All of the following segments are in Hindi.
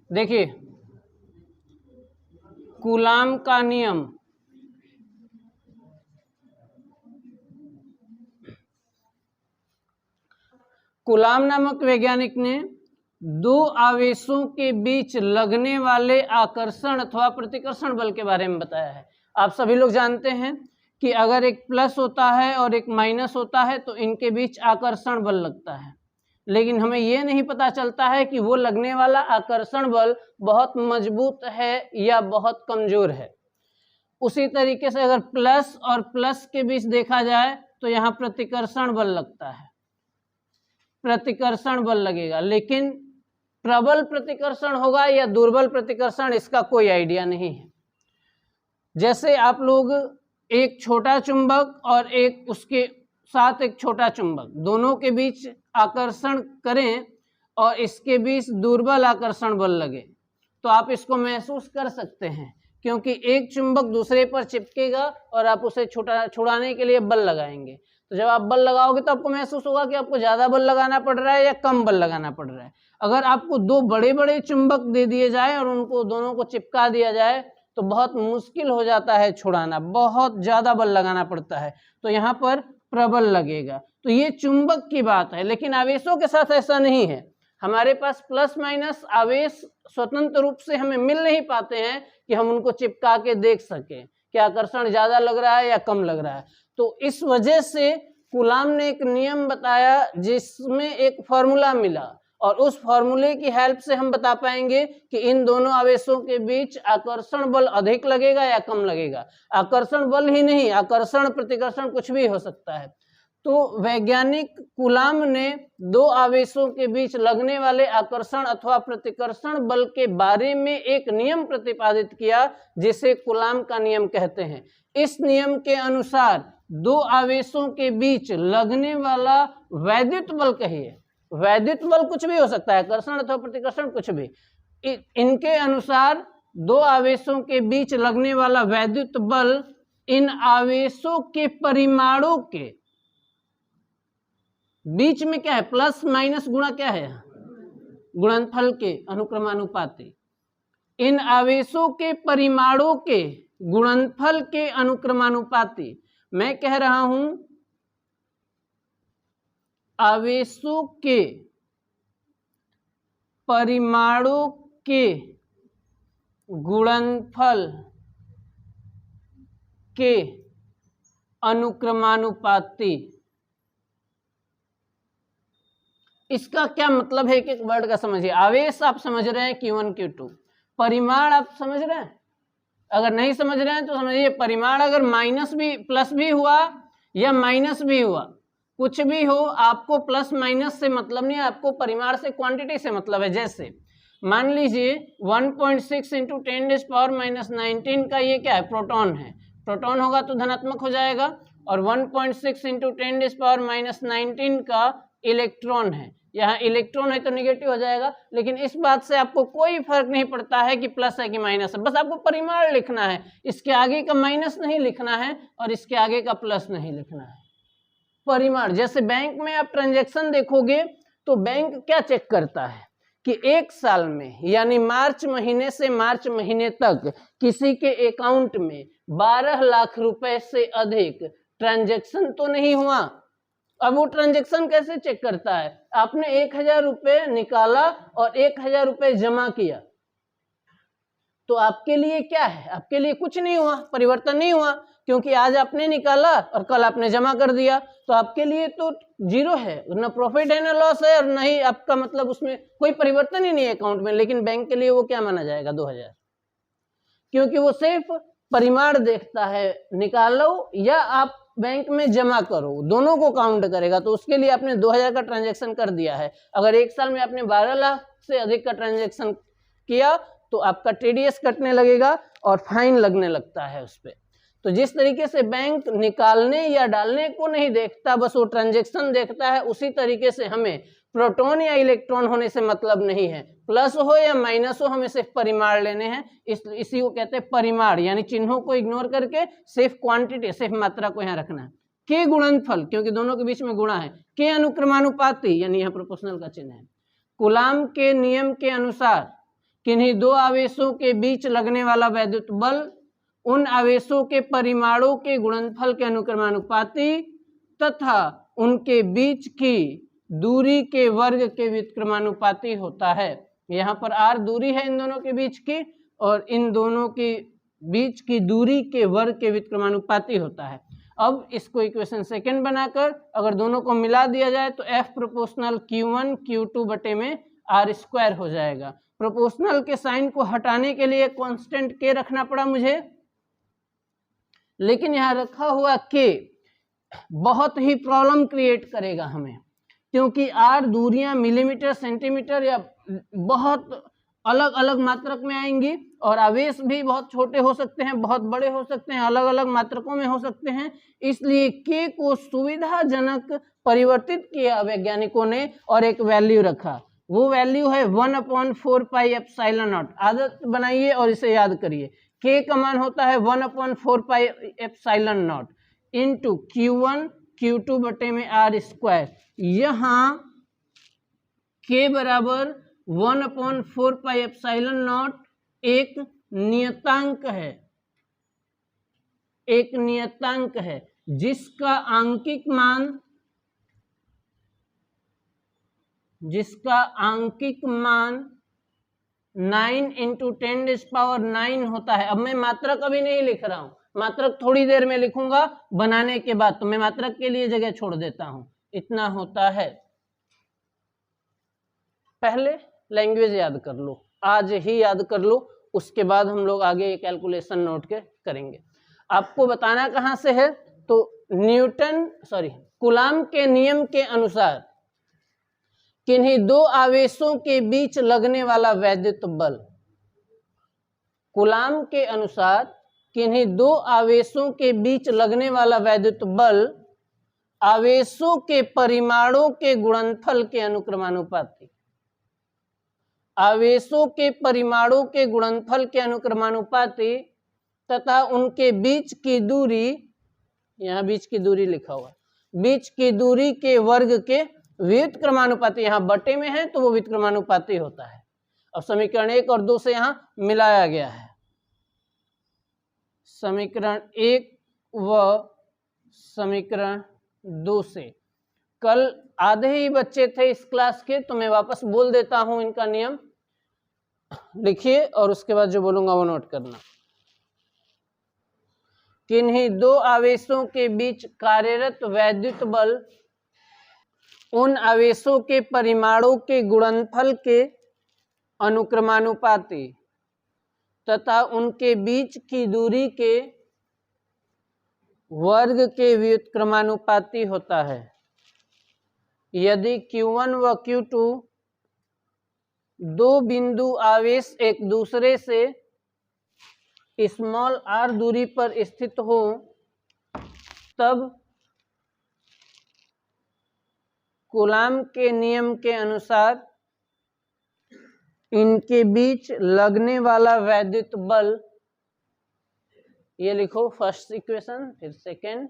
देखिए कूलाम का नियम, कूलाम नामक वैज्ञानिक ने दो आवेशों के बीच लगने वाले आकर्षण अथवा प्रतिकर्षण बल के बारे में बताया है। आप सभी लोग जानते हैं कि अगर एक प्लस होता है और एक माइनस होता है तो इनके बीच आकर्षण बल लगता है, लेकिन हमें ये नहीं पता चलता है कि वो लगने वाला आकर्षण बल बहुत मजबूत है या बहुत कमजोर है। उसी तरीके से अगर प्लस और प्लस के बीच देखा जाए तो यहाँ प्रतिकर्षण बल लगता है, प्रतिकर्षण बल लगेगा, लेकिन प्रबल प्रतिकर्षण होगा या दुर्बल प्रतिकर्षण इसका कोई आइडिया नहीं है। जैसे आप लोग एक छोटा चुंबक और एक उसके साथ एक छोटा चुंबक दोनों के बीच आकर्षण करें और इसके बीच दुर्बल आकर्षण बल लगे तो आप इसको महसूस कर सकते हैं, क्योंकि एक चुंबक दूसरे पर चिपकेगा और आप उसे छुड़ाने के लिए बल लगाएंगे। तो जब आप बल लगाओगे तो आपको महसूस होगा कि आपको ज़्यादा बल लगाना पड़ रहा है या कम बल लगाना पड़ रहा है। अगर आपको दो बड़े बड़े चुंबक दे दिए जाए और उनको दोनों को चिपका दिया जाए तो बहुत मुश्किल हो जाता है छुड़ाना, बहुत ज़्यादा बल लगाना पड़ता है, तो यहाँ पर प्रबल लगेगा। तो ये चुंबक की बात है, लेकिन आवेशों के साथ ऐसा नहीं है। हमारे पास प्लस माइनस आवेश स्वतंत्र रूप से हमें मिल नहीं पाते हैं कि हम उनको चिपका के देख सकें कि आकर्षण ज़्यादा लग रहा है या कम लग रहा है। तो इस वजह से कूलाम ने एक नियम बताया जिसमें एक फॉर्मूला मिला, और उस फॉर्मूले की हेल्प से हम बता पाएंगे कि इन दोनों आवेशों के बीच आकर्षण बल अधिक लगेगा या कम लगेगा। आकर्षण बल ही नहीं, आकर्षण प्रतिकर्षण कुछ भी हो सकता है। तो वैज्ञानिक कूलाम ने दो आवेशों के बीच लगने वाले आकर्षण अथवा प्रतिकर्षण बल के बारे में एक नियम प्रतिपादित किया जिसे कूलाम का नियम कहते हैं। इस नियम के अनुसार दो आवेशों के बीच लगने वाला वैद्युत बल, कहिए वैद्युत बल कुछ भी हो सकता है, आकर्षण अथवा प्रतिकर्षण कुछ भी, इनके अनुसार दो आवेशों के बीच लगने वाला वैद्युत बल इन आवेशों के परिमाणों के बीच में क्या है, प्लस माइनस गुणा क्या है, गुणनफल के अनुक्रमानुपाती, इन आवेशों के परिमाणों के गुणनफल के अनुक्रमानुपाती। मैं कह रहा हूं आवेशों के परिमाणों के गुणनफल के अनुक्रमानुपाती। इसका क्या मतलब है, एक एक वर्ड का समझिए। आवेश आप समझ रहे हैं Q1 Q2, परिमाण आप समझ रहे हैं, अगर नहीं समझ रहे हैं तो समझिए परिमाण अगर माइनस भी प्लस भी हुआ या माइनस भी हुआ, कुछ भी हो, आपको प्लस माइनस से मतलब नहीं है, आपको परिमाण से क्वांटिटी से मतलब है। जैसे मान लीजिए 1.6 इंटू 10⁻⁻19 का ये क्या है, प्रोटॉन है, प्रोटॉन होगा तो धनात्मक हो जाएगा, और 1.6 इंटू 10⁻⁻19 का इलेक्ट्रॉन है, यहाँ इलेक्ट्रॉन है तो निगेटिव हो जाएगा। लेकिन इस बात से आपको कोई फर्क नहीं पड़ता है कि प्लस है कि माइनस है, बस आपको परिमाण लिखना है, इसके आगे का माइनस नहीं लिखना है और इसके आगे का प्लस नहीं लिखना है, परिमाण। जैसे बैंक में आप ट्रांजैक्शन देखोगे तो बैंक क्या चेक करता है कि एक साल में यानी मार्च महीने से मार्च महीने तक किसी के अकाउंट में 12 लाख रुपए से अधिक ट्रांजैक्शन तो नहीं हुआ। अब वो ट्रांजैक्शन कैसे चेक करता है, आपने 1000 रुपये निकाला और 1000 रुपये जमा किया तो आपके लिए क्या है, आपके लिए कुछ नहीं हुआ, परिवर्तन नहीं हुआ, क्योंकि आज आपने निकाला और कल आपने जमा कर दिया, तो आपके लिए तो जीरो है, न प्रॉफिट है न लॉस है, और न ही आपका मतलब उसमें कोई परिवर्तन ही नहीं है अकाउंट में। लेकिन बैंक के लिए वो क्या माना जाएगा, 2000, क्योंकि वो सिर्फ परिमाण देखता है, निकालो या आप बैंक में जमा करो दोनों को काउंट करेगा। तो उसके लिए आपने 2000 का ट्रांजैक्शन कर दिया है, अगर एक साल में आपने 12 लाख से अधिक का ट्रांजैक्शन किया तो आपका टीडीएस कटने लगेगा और फाइन लगने लगता है उस पर। तो जिस तरीके से बैंक निकालने या डालने को नहीं देखता, बस वो ट्रांजैक्शन देखता है, उसी तरीके से हमें प्रोटॉन या इलेक्ट्रॉन होने से मतलब नहीं है, प्लस हो या माइनस हो, हमें सिर्फ परिमाण लेने हैं। इसी को कहते हैं परिमाण, यानी चिन्हों को इग्नोर करके सिर्फ क्वांटिटी, सिर्फ मात्रा को यहाँ रखना है। के गुणनफल, क्योंकि दोनों के बीच में गुणा है, के अनुक्रमानुपाती यानी यहाँ प्रोपोर्शनल का चिन्ह है। कूलाम के नियम के अनुसार किन्हीं दो आवेशों के बीच लगने वाला वैद्युत बल उन आवेशों के परिमाणों के गुणनफल के अनुक्रमानुपाती तथा उनके बीच की दूरी के वर्ग के व्युत्क्रमानुपाती होता है। यहाँ पर r दूरी है इन दोनों के बीच की, और इन दोनों के बीच की दूरी के वर्ग के व्युत्क्रमानुपाती होता है। अब इसको इक्वेशन सेकंड बनाकर अगर दोनों को मिला दिया जाए तो F प्रोपोर्शनल Q1 Q2 बटे में R स्क्वायर हो जाएगा। प्रोपोर्शनल के साइन को हटाने के लिए कांस्टेंट K रखना पड़ा मुझे, लेकिन यहाँ रखा हुआ K बहुत ही प्रॉब्लम क्रिएट करेगा हमें, क्योंकि R दूरियां मिलीमीटर सेंटीमीटर या बहुत अलग अलग मात्रक में आएंगी, और आवेश भी बहुत छोटे हो सकते हैं, बहुत बड़े हो सकते हैं, अलग अलग मात्रकों में हो सकते हैं। इसलिए K को सुविधाजनक परिवर्तित किया वैज्ञानिकों ने और एक वैल्यू रखा। वो वैल्यू है 1/4 पाई एप्सिलॉन नॉट। आदत बनाइए और इसे याद करिए। K का मान होता है 1/4 pi epsilon not into Q1 Q2 बटे में R स्क्वायर। यहाँ K बराबर 1/4 पाई एप्सिलॉन नॉट एक नियतांक है, एक नियतांक है जिसका आंकिक मान 9 × 10⁻⁹ होता है। अब मैं मात्रक अभी नहीं लिख रहा हूं, मात्रक थोड़ी देर में लिखूंगा बनाने के बाद, तो मैं मात्रक के लिए जगह छोड़ देता हूं। इतना होता है। पहले लैंग्वेज याद कर लो, आज ही याद कर लो, उसके बाद हम लोग आगे ये कैलकुलेशन नोट के करेंगे। आपको बताना कहाँ से है, तो कूलाम के नियम के अनुसार किन्हीं दो आवेशों के बीच लगने वाला वैद्युत बल, कूलाम के अनुसार किन्हीं दो आवेशों के बीच लगने वाला वैद्युत बल आवेशों के परिमाणों के गुणनफल के अनुक्रमानुपाती, आवेशों के परिमाणों के गुणनफल के अनुक्रमानुपाती तथा उनके बीच की दूरी, यहाँ बीच की दूरी लिखा हुआ, बीच की दूरी के वर्ग के व्युत्क्रमानुपाती, यहाँ बटे में है तो वो व्युत्क्रमानुपाती होता है। अब समीकरण 1 और 2 से यहाँ मिलाया गया है। समीकरण 1 व समीकरण 2 से। कल आधे ही बच्चे थे इस क्लास के, तो मैं वापस बोल देता हूं इनका नियम, लिखिए और उसके बाद जो बोलूंगा वो नोट करना। किन्हीं दो आवेशों के बीच कार्यरत वैद्युत बल उन आवेशों के परिमाणों के गुणनफल के अनुक्रमानुपाती तथा उनके बीच की दूरी के वर्ग के व्युत्क्रमानुपाती होता है। यदि Q1 व Q2 दो बिंदु आवेश एक दूसरे से स्मॉल r दूरी पर स्थित हो, तब कूलाम के नियम के अनुसार इनके बीच लगने वाला वैद्युत बल, ये लिखो फर्स्ट इक्वेशन, फिर सेकेंड,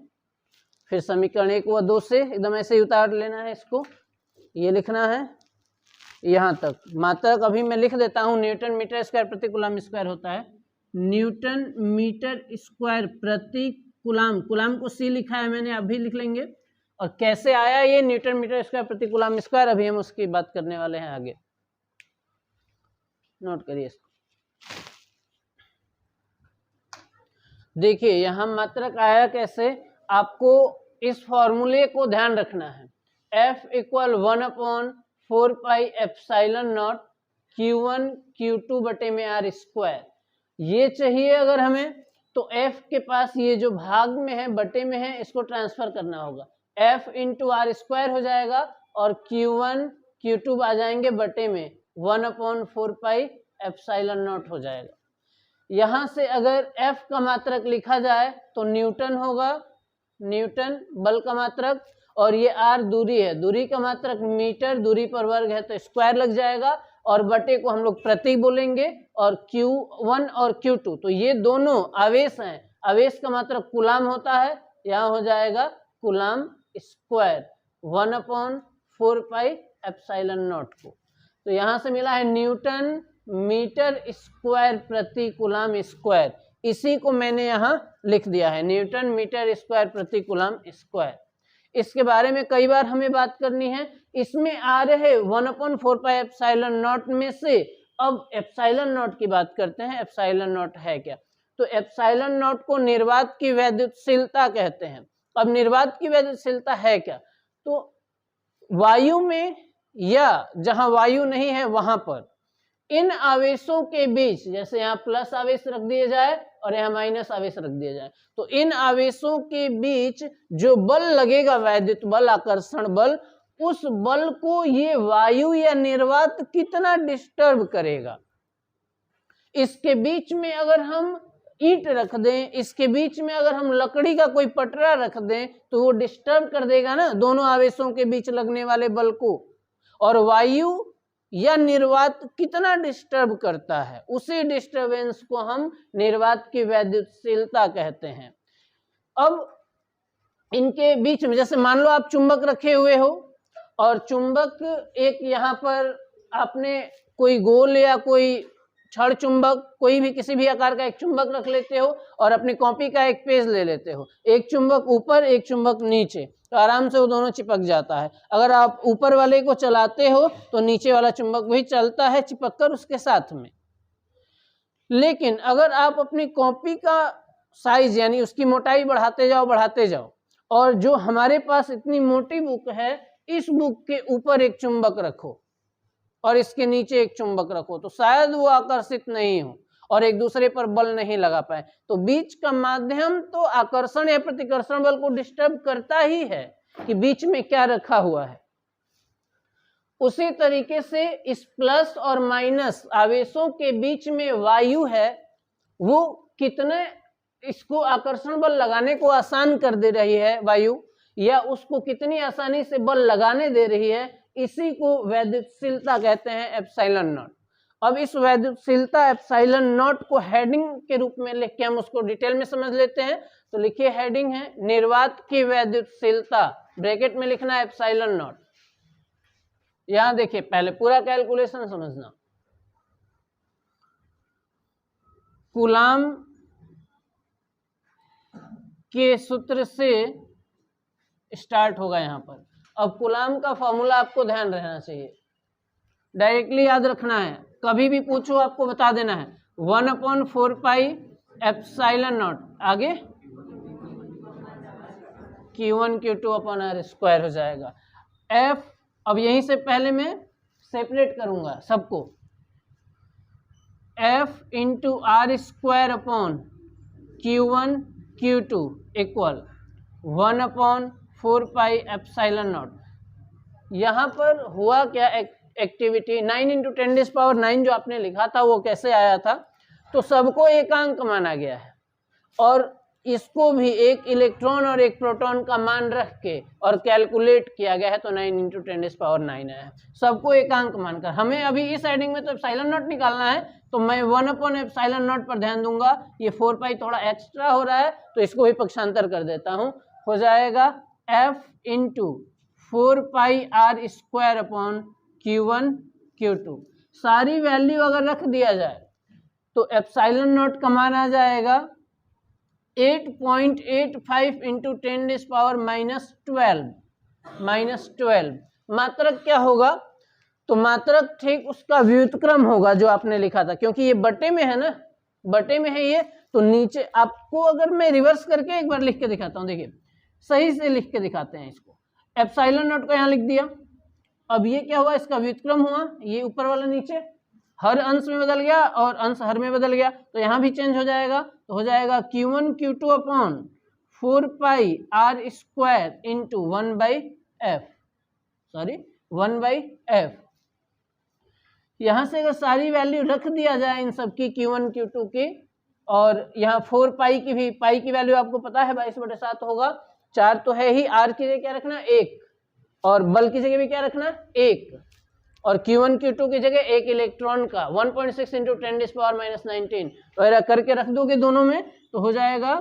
फिर समीकरण 1 व 2 से एकदम ऐसे ही उतार लेना है इसको, ये लिखना है यहाँ तक। मात्रक अभी मैं लिख देता हूँ, न्यूटन मीटर स्क्वायर प्रति कूलाम स्क्वायर होता है। न्यूटन मीटर स्क्वायर प्रति कूलाम, कूलाम को C लिखा है मैंने, अभी लिख लेंगे। और कैसे आया ये न्यूटन मीटर स्क्वायर प्रति कूलाम स्क्वायर, अभी हम उसकी बात करने वाले हैं आगे, नोट करिए इसको। देखिए यहाँ मात्रक आया कैसे, आपको इस फॉर्मूले को ध्यान रखना है। F = 1/4 pi epsilon not Q1 Q2 बटे में R स्क्वायर, ये चाहिए अगर हमें, तो F के पास ये जो भाग में है बटे में है, इसको ट्रांसफर करना होगा। F × R स्क्वायर हो जाएगा और Q1 Q2 आ जाएंगे बटे में, 1/4 पाई एप्सिलॉन नॉट हो जाएगा। यहाँ से अगर F का मात्रक लिखा जाए तो न्यूटन होगा, न्यूटन बल का मात्रक, और ये R दूरी है, दूरी का मात्रक मीटर, दूरी पर वर्ग है तो स्क्वायर लग जाएगा, और बटे को हम लोग प्रति बोलेंगे, और Q1 और Q2 तो ये दोनों आवेश हैं, आवेश का मात्रक कूलाम होता है, यहाँ हो जाएगा coulomb square 1/4 pi epsilon not को। तो यहाँ से मिला है न्यूटन मीटर स्क्वायर प्रति कूलम स्क्वायर, इसी को मैंने यहाँ लिख दिया है, न्यूटन मीटर स्क्वायर प्रति कूलम स्क्वायर। इसके बारे में कई बार हमें बात करनी है। इसमें आ रहे 1/4 पाई एप्सिलॉन नॉट में से अब एप्सिलॉन नॉट की बात करते हैं। एप्सिलॉन नॉट है क्या? तो एप्सिलॉन नॉट को निर्वात की वैद्युतशीलता कहते हैं। अब निर्वात की वैद्युतशीलता है क्या? तो वायु में या जहां वायु नहीं है वहां पर इन आवेशों के बीच, जैसे यहाँ प्लस आवेश रख दिए जाए और यहाँ माइनस आवेश रख दिया जाए, तो इन आवेशों के बीच जो बल लगेगा, वैद्युत बल, आकर्षण बल, उस बल को ये वायु या निर्वात कितना डिस्टर्ब करेगा। इसके बीच में अगर हम ईंट रख दें, इसके बीच में अगर हम लकड़ी का कोई पटरा रख दें, तो वो डिस्टर्ब कर देगा ना दोनों आवेशों के बीच लगने वाले बल को। और वायु या निर्वात कितना डिस्टर्ब करता है, उसी डिस्टरबेंस को हम निर्वात की वैद्युतशीलता कहते हैं। अब इनके बीच में, जैसे मान लो आप चुंबक रखे हुए हो और चुंबक एक यहाँ पर आपने कोई गोल या कोई छड़ चुंबक, कोई भी किसी भी आकार का एक चुंबक रख लेते हो और अपनी कॉपी का एक पेज ले लेते हो, एक चुंबक ऊपर एक चुंबक नीचे, तो आराम से वो दोनों चिपक जाता है। अगर आप ऊपर वाले को चलाते हो तो नीचे वाला चुंबक भी चलता है चिपक कर उसके साथ में। लेकिन अगर आप अपनी कॉपी का साइज यानी उसकी मोटाई बढ़ाते जाओ और जो हमारे पास इतनी मोटी बुक है, इस बुक के ऊपर एक चुंबक रखो और इसके नीचे एक चुंबक रखो, तो शायद वो आकर्षित नहीं हो और एक दूसरे पर बल नहीं लगा पाए। तो बीच का माध्यम तो आकर्षण या प्रतिकर्षण बल को डिस्टर्ब करता ही है कि बीच में क्या रखा हुआ है। उसी तरीके से इस प्लस और माइनस आवेशों के बीच में वायु है, वो कितने इसको आकर्षण बल लगाने को आसान कर दे रही है वायु, या उसको कितनी आसानी से बल लगाने दे रही है, इसी को वैद्युतशीलता कहते हैं, एप्सिलॉन नॉट। अब इस वैद्युतशीलता एप्सिलॉन नॉट को हेडिंग के रूप में लिख के हम उसको डिटेल में समझ लेते हैं। तो लिखिए, हेडिंग है निर्वात की वैद्युतशीलता, ब्रैकेट में लिखना है एप्सिलॉन नॉट। यहां देखिए, पहले पूरा कैलकुलेशन समझना। कूलाम के सूत्र से स्टार्ट होगा यहाँ पर। अब कूलाम का फॉर्मूला आपको ध्यान रहना चाहिए, डायरेक्टली याद रखना है, कभी भी पूछो आपको बता देना है। 1/4 पाई एप्सिलॉन नॉट, आगे Q1 Q2 upon R square हो जाएगा। F, अब यहीं से पहले मैं सेपरेट करूंगा सबको, F into R square upon Q1 Q2 equal 1/4 pi epsilon not. यहाँ पर हुआ क्या, एक्टिविटी 9 × 10⁻⁹ जो आपने लिखा था वो कैसे आया था, तो सबको एकांक माना गया है और इसको भी एक इलेक्ट्रॉन और एक प्रोटॉन का मान रख के और कैलकुलेट किया गया है, तो 9 × 10⁻⁹ आया है, सबको एकांक मानकर। हमें अभी इस हेडिंग में तो एप्सिलॉन नॉट निकालना है, तो मैं 1/एप्सिलॉन नॉट पर ध्यान दूंगा। ये 4 पाई थोड़ा एक्स्ट्रा हो रहा है तो इसको भी पक्षांतर कर देता हूँ, हो जाएगा F इंटू 4 पाई R square upon Q1 Q2। सारी वैल्यू अगर रख दिया जाए तो एप्सिलॉन नॉट का मान आ जाएगा 8.85 इंटू 10⁻⁻12। मात्रक क्या होगा, तो मात्रक ठीक उसका व्युत्क्रम होगा जो आपने लिखा था, क्योंकि ये बटे में है ना, बटे में है ये, तो नीचे आपको अगर मैं रिवर्स करके एक बार लिख के दिखाता हूँ, देखिए सही से लिख के दिखाते हैं इसको। एप्सिलॉन नॉट को यहाँ लिख दिया, अब ये क्या हुआ, इसका व्युत्क्रम हुआ, ये ऊपर वाला नीचे, हर अंश में बदल गया और अंश हर में बदल गया, तो यहाँ भी चेंज हो जाएगा, तो हो जाएगा Q1 Q2 अपॉन 4 पाई R स्क्वायर इंटू 1/F। यहाँ से अगर सारी वैल्यू रख दिया जाए इन सब की, Q1 Q2 की, और यहाँ 4 पाई की भी, पाई की वैल्यू आपको पता है 22/7 होगा, 4 तो है ही, R की जगह क्या रखना 1 और बल की जगह भी क्या रखना 1, और Q1 Q2 की जगह एक इलेक्ट्रॉन का 1.6 × 10⁻⁻19 वगैरह करके रख दोगे दोनों में, तो हो जाएगा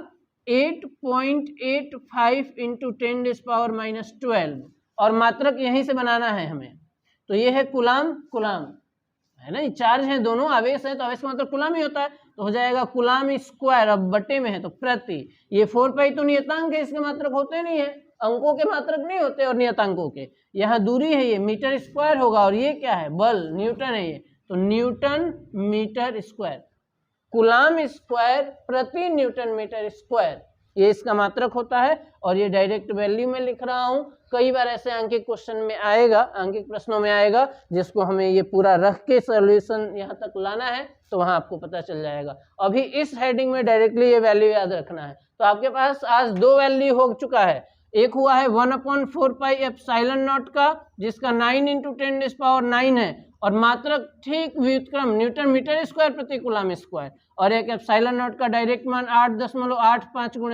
8.85 इंटू 10⁻⁻12, और मात्रक यहीं से बनाना है हमें, तो ये है कूलाम। है ना, चार्ज है, दोनों आवेश है, तो आवेश का मतलब कूलम ही होता है, तो हो जाएगा कूलम स्क्वायर। अब बटे में है तो प्रति, ये 4 पाई तो नियतांक है, इसके मात्रक होते नहीं है, अंकों के मात्रक नहीं होते और नियतांकों के। यहाँ दूरी है, ये मीटर स्क्वायर होगा, और ये क्या है, बल, न्यूटन है ये, तो newton metre square, coulomb square प्रति न्यूटन मीटर स्क्वायर, ये इसका मात्रक होता है। और ये डायरेक्ट वैल्यू में लिख रहा हूँ। कई बार ऐसे अंकित क्वेश्चन में आएगा, अंकित प्रश्नों में आएगा, जिसको हमें ये पूरा रख के सॉल्यूशन यहाँ तक लाना है, तो वहाँ आपको पता चल जाएगा। अभी इस हेडिंग में डायरेक्टली ये वैल्यू याद रखना है। तो आपके पास आज 2 वैल्यू हो चुका है, एक हुआ है 1/4 पाई एप्सिलॉन नॉट का, जिसका 9 × 10⁹ है, और मात्रक ठीक व्युत्क्रम न्यूटन मीटर स्क्वायर प्रति कूलम स्क्वायर, और एक एप्सिलॉन नॉट का डायरेक्ट मान 8.85 ×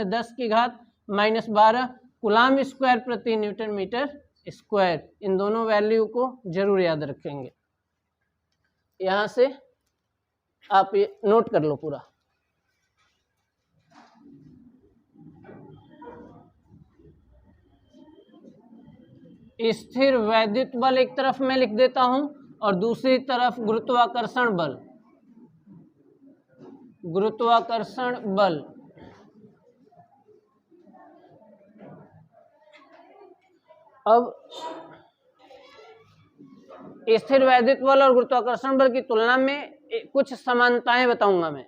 10⁻⁻12 कूलम स्क्वायर प्रति न्यूटन मीटर स्क्वायर। इन दोनों वैल्यू को जरूर याद रखेंगे। यहाँ से आप ये नोट कर लो पूरा। स्थिर वैद्युत बल एक तरफ मैं लिख देता हूं, और दूसरी तरफ गुरुत्वाकर्षण बल। गुरुत्वाकर्षण बल अब स्थिर वैद्युत बल और गुरुत्वाकर्षण बल की तुलना में कुछ समानताएं बताऊंगा मैं,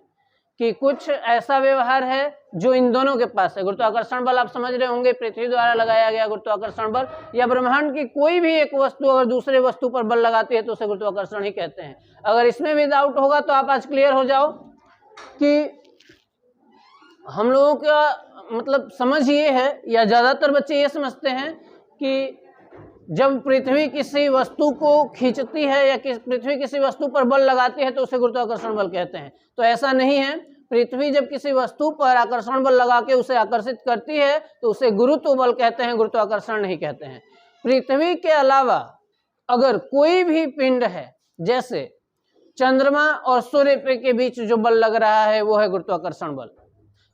कि कुछ ऐसा व्यवहार है जो इन दोनों के पास है। गुरुत्वाकर्षण बल आप समझ रहे होंगे, पृथ्वी द्वारा लगाया गया गुरुत्वाकर्षण बल, या ब्रह्मांड की कोई भी एक वस्तु अगर दूसरे वस्तु पर बल लगाती है तो उसे गुरुत्वाकर्षण ही कहते हैं। अगर इसमें भी डाउट होगा तो आप आज क्लियर हो जाओ कि हम लोगों का मतलब समझ ये है, या ज्यादातर बच्चे ये समझते हैं कि जब पृथ्वी किसी वस्तु को खींचती है या पृथ्वी किसी वस्तु पर बल लगाती है तो उसे गुरुत्वाकर्षण बल कहते हैं। तो ऐसा नहीं है। पृथ्वी जब किसी वस्तु पर आकर्षण बल लगा के उसे आकर्षित करती है तो उसे गुरुत्व बल कहते हैं, गुरुत्वाकर्षण नहीं कहते हैं। पृथ्वी के अलावा अगर कोई भी पिंड है, जैसे चंद्रमा और सूर्य के बीच जो बल लग रहा है वो है गुरुत्वाकर्षण बल,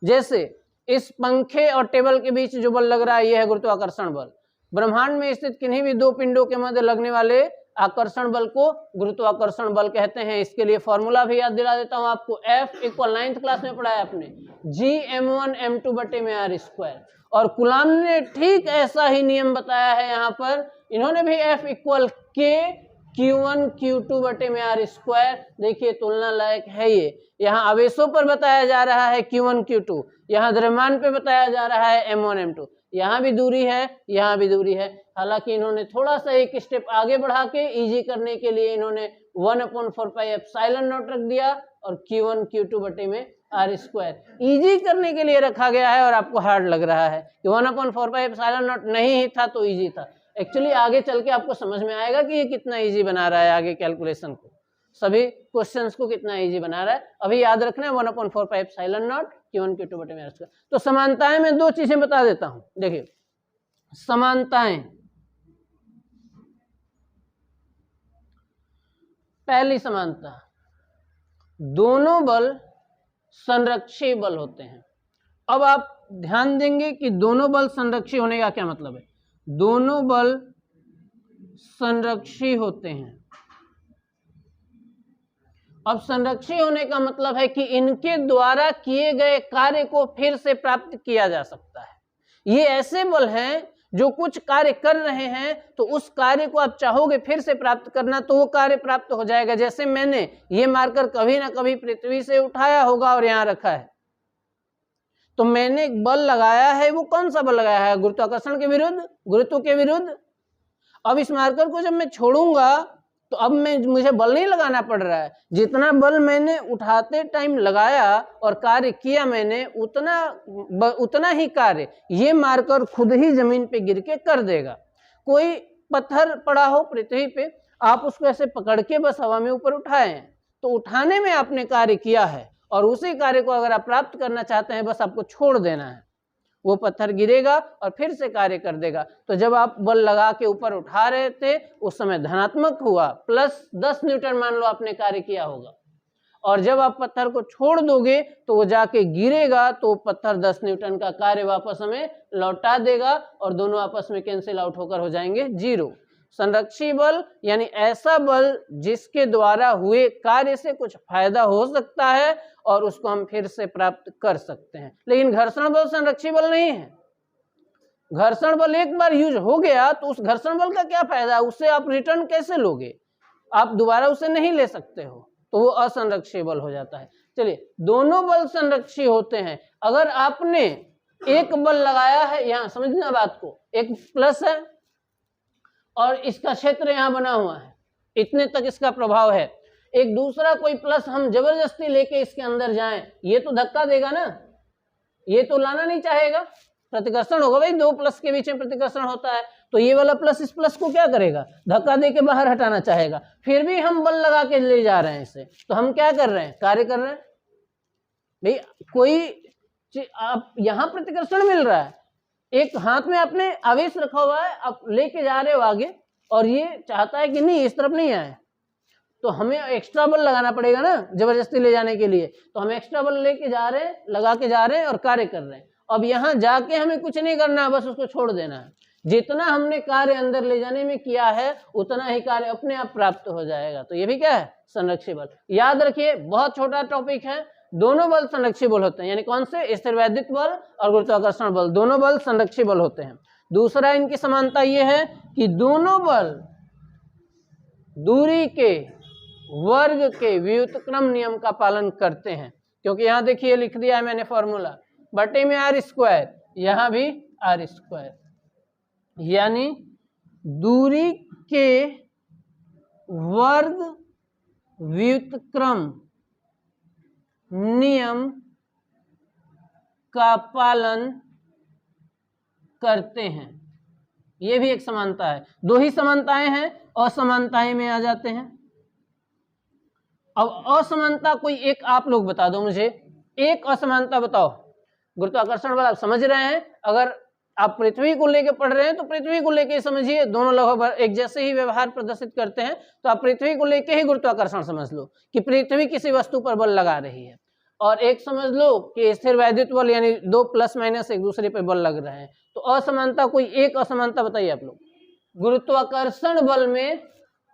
जैसे इस पंखे और टेबल के बीच जो बल लग रहा है ये है गुरुत्वाकर्षण बल। ब्रह्मांड में स्थित किन्हीं भी 2 पिंडों के मध्य लगने वाले आकर्षण बल को गुरुत्वाकर्षण बल कहते हैं। इसके लिए फॉर्मूला भी याद दिला देता हूं आपको। F = 9th क्लास में पढ़ा है आपने, Gm1m2/r²। और कूलम ने ठीक ऐसा ही नियम बताया है यहाँ पर, इन्होंने भी F = K/Q1Q2/r²। देखिए तुलना लायक है ये। यहाँ आवेशों पर बताया जा रहा है Q1 Q2, यहाँ द्रव्यमान पे बताया जा रहा है M1 M2। यहाँ भी दूरी है, यहाँ भी दूरी है। हालांकि इन्होंने थोड़ा सा एक स्टेप आगे बढ़ा के इजी करने के लिए इन्होंने 1/4 पाई एप्सिलॉन नॉट रख दिया और Q1 Q2/r²। इजी करने के लिए रखा गया है और आपको हार्ड लग रहा है कि 1/4 पाई एप्सिलॉन नॉट नहीं ही था तो इजी था। एक्चुअली आगे चल के आपको समझ में आएगा कि ये कितना इजी बना रहा है, आगे कैलकुलेशन को, सभी क्वेश्चंस को कितना इजी बना रहा है। अभी याद रखना है 1/4 pi epsilon not Q1 Q2/r²। तो समानताएं में 2 चीजें बता देता हूं। देखिए समानताएं, पहली समानता, दोनों बल संरक्षी बल होते हैं। अब आप ध्यान देंगे कि दोनों बल संरक्षी होने का क्या मतलब है। दोनों बल संरक्षी होते हैं। अब संरक्षी होने का मतलब है कि इनके द्वारा किए गए कार्य को फिर से प्राप्त किया जा सकता है। ये ऐसे बल हैं जो कुछ कार्य कर रहे हैं तो उस कार्य को आप चाहोगे फिर से प्राप्त करना तो वो कार्य प्राप्त हो जाएगा। जैसे मैंने ये मारकर कभी ना कभी पृथ्वी से उठाया होगा और यहाँ रखा है, तो मैंने एक बल लगाया है। वो कौन सा बल लगाया है? गुरुत्वाकर्षण के विरुद्ध, गुरुत्व के विरुद्ध। अब इस मार्कर को जब मैं छोड़ूंगा तो अब मुझे बल नहीं लगाना पड़ रहा है। जितना बल मैंने उठाते टाइम लगाया और कार्य किया मैंने, उतना ही कार्य ये मार्कर खुद ही जमीन पे गिर के कर देगा। कोई पत्थर पड़ा हो पृथ्वी पे, आप उसको ऐसे पकड़ के बस हवा में ऊपर उठाए तो उठाने में आपने कार्य किया है, और उसी कार्य को अगर आप प्राप्त करना चाहते हैं बस आपको छोड़ देना है। वो पत्थर गिरेगा और फिर से कार्य कर देगा। तो जब आप बल लगा के ऊपर उठा रहे थे उस समय धनात्मक हुआ, प्लस 10 न्यूटन मान लो आपने कार्य किया होगा, और जब आप पत्थर को छोड़ दोगे तो वो जाके गिरेगा तो पत्थर 10 न्यूटन का कार्य वापस हमें लौटा देगा और दोनों आपस में कैंसिल आउट होकर हो जाएंगे 0। संरक्षी बल यानी ऐसा बल जिसके द्वारा हुए कार्य से कुछ फायदा हो सकता है और उसको हम फिर से प्राप्त कर सकते हैं। लेकिन घर्षण बल संरक्षी बल नहीं है। घर्षण बल एक बार यूज हो गया तो उस घर्षण बल का क्या फायदा, उससे आप रिटर्न कैसे लोगे, आप दोबारा उसे नहीं ले सकते हो, तो वो असंरक्षी बल हो जाता है। चलिए, दोनों बल संरक्षी होते हैं। अगर आपने एक बल लगाया है, यहां समझना बात को, एक प्लस है और इसका क्षेत्र यहां बना हुआ है, इतने तक इसका प्रभाव है, एक दूसरा कोई प्लस हम जबरदस्ती लेके इसके अंदर जाएं, ये तो धक्का देगा ना, ये तो लाना नहीं चाहेगा, प्रतिकर्षण होगा भाई, दो प्लस के बीच में प्रतिकर्षण होता है, तो ये वाला प्लस इस प्लस को क्या करेगा, धक्का दे के बाहर हटाना चाहेगा। फिर भी हम बल लगा के ले जा रहे हैं इसे, तो हम क्या कर रहे हैं, कार्य कर रहे हैं भाई। कोई आप यहां प्रतिकर्षण मिल रहा है, एक हाथ में आपने आवेश रखा हुआ है, आप लेके जा रहे हो आगे, और ये चाहता है कि नहीं इस तरफ नहीं आए, तो हमें एक्स्ट्रा बल लगाना पड़ेगा ना जबरदस्ती ले जाने के लिए, तो हम एक्स्ट्रा बल लेके जा रहे हैं, लगा के जा रहे हैं और कार्य कर रहे हैं। अब यहाँ जाके हमें कुछ नहीं करना है, बस उसको छोड़ देना है। जितना हमने कार्य अंदर ले जाने में किया है उतना ही कार्य अपने आप प्राप्त हो जाएगा। तो ये भी क्या है, संरक्षी बल। याद रखिए, बहुत छोटा टॉपिक है, दोनों बल संरक्षी बल होते हैं, यानी कौन से, स्थिरवैद्युत बल और गुरुत्वाकर्षण बल, दोनों बल संरक्षी बल होते हैं। दूसरा इनकी समानता ये है कि दोनों बल दूरी के वर्ग के व्युत्क्रम नियम का पालन करते हैं, क्योंकि यहाँ देखिए लिख दिया है मैंने फॉर्मूला, बटे में आर स्क्वायर, यहाँ भी आर स्क्वायर, यानी दूरी के वर्ग व्युत्क्रम नियम का पालन करते हैं। ये भी एक समानता है। दो ही समानताएं हैं, असमानताएं में आ जाते हैं। अब असमानता कोई एक आप लोग बता दो मुझे, एक असमानता बताओ। गुरुत्वाकर्षण बल आप समझ रहे हैं, अगर आप पृथ्वी को लेके पढ़ रहे हैं तो पृथ्वी को लेके समझिए, दोनों लगभग एक जैसे ही व्यवहार प्रदर्शित करते हैं, तो आप पृथ्वी को लेके ही गुरुत्वाकर्षण समझ लो कि पृथ्वी किसी वस्तु पर बल लगा रही है, और एक समझ लो कि स्थिरवैद्युत बल यानी दो प्लस माइनस एक दूसरे पे बल लग रहे हैं। तो असमानता कोई एक असमानता बताइए आप लोग। गुरुत्वाकर्षण बल में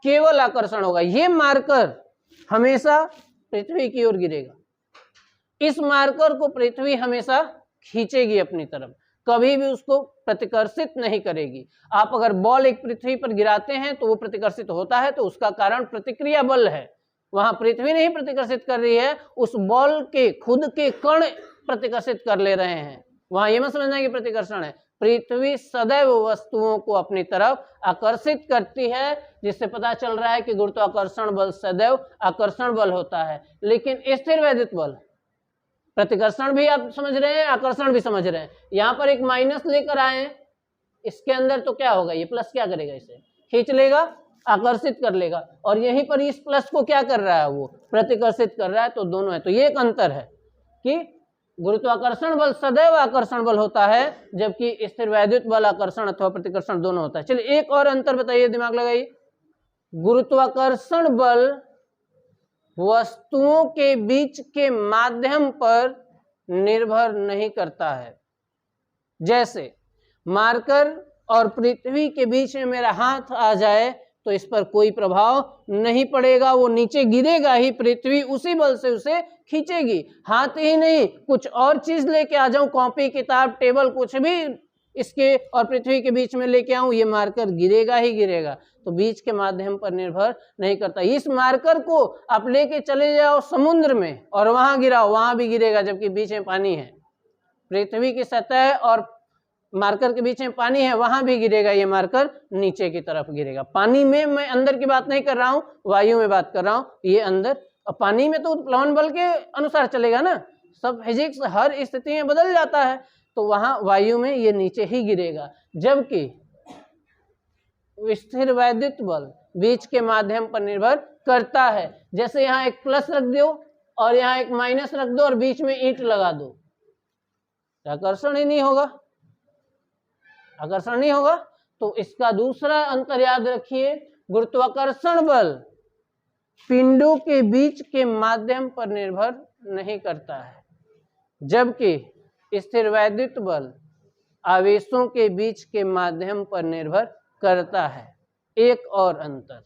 केवल आकर्षण होगा, ये मार्कर हमेशा पृथ्वी की ओर गिरेगा, इस मार्कर को पृथ्वी हमेशा खींचेगी अपनी तरफ, कभी भी उसको प्रतिकर्षित नहीं करेगी। आप अगर बॉल एक पृथ्वी पर गिराते हैं तो वो प्रतिकर्षित होता है, तो उसका कारण प्रतिक्रिया बल है, वहां पृथ्वी नहीं प्रतिकर्षित कर रही है, उस बॉल के खुद के कण प्रतिकर्षित कर ले रहे हैं। वहां ये मत समझना कि प्रतिकर्षण है, पृथ्वी सदैव वस्तुओं को अपनी तरफ आकर्षित करती है, जिससे पता चल रहा है कि गुरुत्वाकर्षण बल सदैव आकर्षण बल होता है। लेकिन स्थिरवैद्युत बल, प्रतिकर्षण भी आप समझ रहे हैं, आकर्षण भी समझ रहे हैं, यहाँ पर एक माइनस लेकर आए हैं, इसके अंदर तो क्या होगा, ये प्लस क्या करेगा, इसे खींच लेगा, आकर्षित कर लेगा, और यहीं पर इस प्लस को क्या कर रहा है, वो प्रतिकर्षित कर रहा है। तो दोनों है, तो ये एक अंतर है कि गुरुत्वाकर्षण बल सदैव आकर्षण बल होता है, जबकि स्थिरवैद्युत बल आकर्षण अथवा प्रतिकर्षण दोनों होता है। चलिए एक और अंतर बताइए, दिमाग लगाइए। गुरुत्वाकर्षण बल वस्तुओं के बीच के माध्यम पर निर्भर नहीं करता है। जैसे मार्कर और पृथ्वी के बीच में मेरा हाथ आ जाए तो इस पर कोई प्रभाव नहीं पड़ेगा, वो नीचे गिरेगा ही, पृथ्वी उसी बल से उसे खींचेगी। हाथ ही नहीं, कुछ और चीज लेके आ जाऊं, कॉपी किताब टेबल कुछ भी इसके और पृथ्वी के बीच में लेके आऊं, ये मार्कर गिरेगा ही गिरेगा। तो बीच के माध्यम पर निर्भर नहीं करता। इस मार्कर को आप लेके चले जाओ समुद्र में और वहां गिराओ, वहां भी गिरेगा, जबकि बीच में पानी है। पृथ्वी की सतह और मार्कर के बीच में पानी है, वहां भी गिरेगा, ये मार्कर नीचे की तरफ गिरेगा। पानी में मैं अंदर की बात नहीं कर रहा हूं, वायु में बात कर रहा हूं, ये अंदर। और पानी में तो प्लवन बल के अनुसार चलेगा ना, सब फिजिक्स हर स्थिति में बदल जाता है, तो वहां वायु में ये नीचे ही गिरेगा। जबकि स्थिरवैद्युत बल बीच के माध्यम पर निर्भर करता है। जैसे यहाँ एक प्लस रख दो और यहाँ एक माइनस रख दो और बीच में ईंट लगा दो, आकर्षण ही नहीं होगा, आकर्षण नहीं होगा। तो इसका दूसरा अंतर याद रखिए, गुरुत्वाकर्षण बल पिंडों के बीच के माध्यम पर निर्भर नहीं करता है, जबकि स्थिरवैद्युत बल आवेशों के बीच के माध्यम पर निर्भर करता है। एक और अंतर,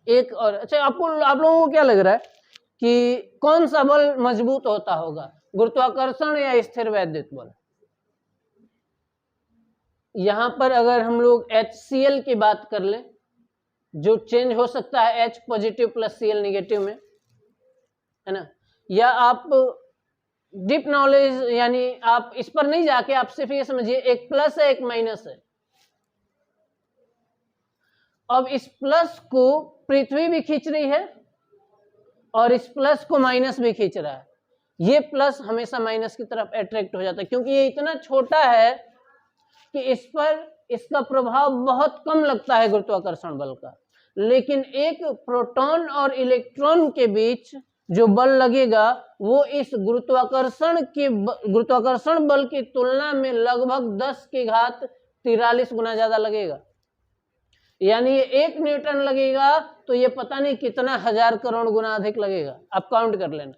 एक और, अच्छा आप लोगों को क्या लग रहा है कि कौन सा बल मजबूत होता होगा, गुरुत्वाकर्षण या स्थिर वैद्युत बल? यहां पर अगर हम लोग HCl की बात कर ले, जो चेंज हो सकता है H positive plus Cl negative में, है ना, या आप डीप नॉलेज यानी आप इस पर नहीं जाके आप सिर्फ ये समझिए एक प्लस है एक माइनस है। अब इस प्लस को पृथ्वी भी खींच रही है और इस प्लस को माइनस भी खींच रहा है। ये प्लस हमेशा माइनस की तरफ अट्रैक्ट हो जाता है क्योंकि ये इतना छोटा है कि इस पर इसका प्रभाव बहुत कम लगता है गुरुत्वाकर्षण बल का। लेकिन एक प्रोटॉन और इलेक्ट्रॉन के बीच जो बल लगेगा वो इस गुरुत्वाकर्षण बल की तुलना में लगभग 10 की घात 43 गुना ज्यादा लगेगा। यानी ये 1 न्यूटन लगेगा तो ये पता नहीं कितना हजार करोड़ गुना अधिक लगेगा। आप काउंट कर लेना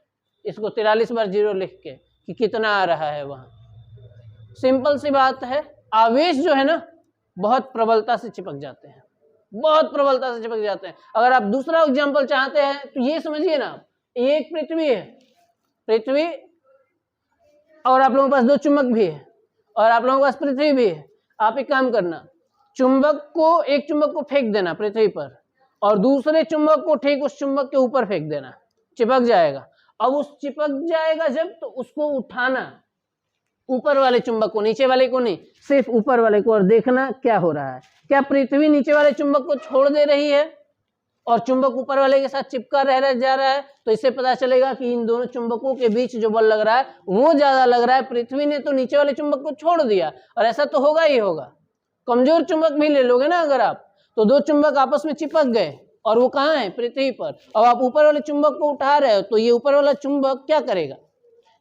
इसको 43 बार 0 लिख के कि कितना आ रहा है वहां। सिंपल सी बात है, आवेश जो है ना बहुत प्रबलता से चिपक जाते हैं, बहुत प्रबलता से चिपक जाते हैं। अगर आप दूसरा एग्जांपल चाहते हैं तो ये समझिए ना, ये एक पृथ्वी है, पृथ्वी और आप लोगों के पास 2 चुंबक भी है और आप लोगों के पास पृथ्वी भी है। आप एक काम करना, एक चुंबक को फेंक देना पृथ्वी पर और दूसरे चुंबक को ठीक उस चुंबक के ऊपर फेंक देना, चिपक जाएगा। अब उस चिपक जाएगा जब, तो उसको उठाना, ऊपर वाले चुंबक को, नीचे वाले को नहीं, सिर्फ ऊपर वाले को, और देखना क्या हो रहा है। क्या पृथ्वी नीचे वाले चुंबक को छोड़ दे रही है और चुंबक ऊपर वाले के साथ चिपका जा रहा है? तो इससे पता चलेगा कि इन दोनों चुंबकों के बीच जो बल लग रहा है वो ज्यादा लग रहा है। पृथ्वी ने तो नीचे वाले चुंबक को छोड़ दिया, और ऐसा तो होगा ही होगा। कमजोर चुंबक भी ले लोगे ना अगर आप, तो 2 चुंबक आपस में चिपक गए और वो कहाँ है? पृथ्वी पर। अब आप ऊपर वाले चुंबक को उठा रहे हो तो ये ऊपर वाला चुंबक क्या करेगा?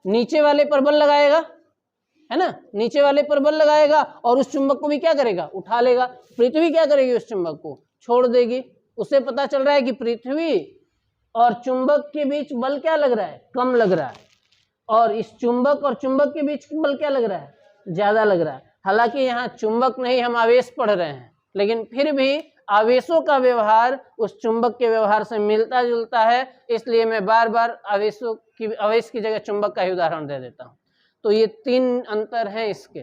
नीचे वाले पर बल लगाएगा, है ना, नीचे वाले पर बल लगाएगा और उस चुंबक को भी क्या करेगा? उठा लेगा। पृथ्वी क्या करेगी? उस चुंबक को छोड़ देगी। उससे पता चल रहा है कि पृथ्वी और चुंबक के बीच बल क्या लग रहा है? कम लग रहा है, और इस चुंबक और चुंबक के बीच बल क्या लग रहा है? ज्यादा लग रहा है। हालांकि यहाँ चुंबक नहीं, हम आवेश पढ़ रहे हैं, लेकिन फिर भी आवेशों का व्यवहार उस चुंबक के व्यवहार से मिलता जुलता है, इसलिए मैं बार बार आवेश की जगह चुंबक का ही उदाहरण दे देता हूँ। तो ये 3 अंतर हैं इसके।